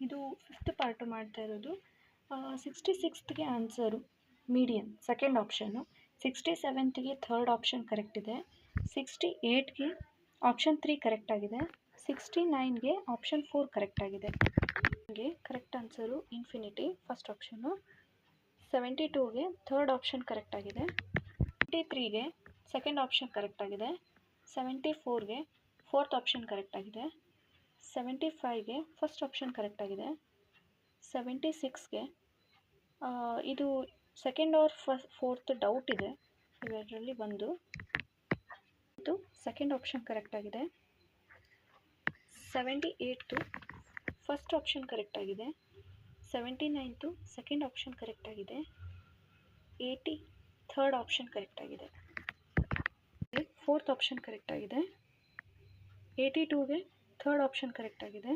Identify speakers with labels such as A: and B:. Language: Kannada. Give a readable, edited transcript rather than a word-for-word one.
A: ಇದು ಫಿಫ್ತ್ ಪಾರ್ಟು ಮಾಡ್ತಾ ಇರೋದು. 66ಗೆ ಆನ್ಸರು ಮೀಡಿಯನ್ ಸೆಕೆಂಡ್ ಆಪ್ಷನ್ನು, 67ಗೆ ಥರ್ಡ್ ಆಪ್ಷನ್ ಕರೆಕ್ಟ್ ಇದೆ, 68ಗೆ ಆಪ್ಷನ್ 3 ಕರೆಕ್ಟ್ ಆಗಿದೆ, 69ಗೆ ಆಪ್ಷನ್ 4 ಕರೆಕ್ಟ್ ಆಗಿದೆ. ಗೆ correct answer infinity first option, 72ಗೆ ಥರ್ಡ್ ಆಪ್ಷನ್ ಕರೆಕ್ಟ್ ಆಗಿದೆ, 73ಗೆ ಸೆಕೆಂಡ್ ಆಪ್ಷನ್ ಕರೆಕ್ಟ್ ಆಗಿದೆ, 74ಗೆ ಫೋರ್ತ್ ಆಪ್ಷನ್ ಕರೆಕ್ಟ್ ಆಗಿದೆ, 75ಗೆ ಫಸ್ಟ್ ಆಪ್ಷನ್ ಕರೆಕ್ಟ್ ಆಗಿದೆ, 76ಗೆ ಇದು ಸೆಕೆಂಡ್ ಆರ್ ಫೋರ್ತ್ ಡೌಟ್ ಇದೆ, ಇವೆರಡರಲ್ಲಿ ಒಂದು ಇದು ಸೆಕೆಂಡ್ ಆಪ್ಷನ್ ಕರೆಕ್ಟ್ ಆಗಿದೆ, 78ದು ಫಸ್ಟ್ ಆಪ್ಷನ್ ಕರೆಕ್ಟ್ ಆಗಿದೆ, 79ದು ಸೆಕೆಂಡ್ ಆಪ್ಷನ್ ಕರೆಕ್ಟ್ ಆಗಿದೆ, 80 ಥರ್ಡ್ ಆಪ್ಷನ್ ಕರೆಕ್ಟ್ ಆಗಿದೆ, ಫೋರ್ತ್ ಆಪ್ಷನ್ ಕರೆಕ್ಟ್ ಆಗಿದೆ, 82ಗೆ ಥರ್ಡ್ ಆಪ್ಷನ್ ಕರೆಕ್ಟ್ ಆಗಿದೆ,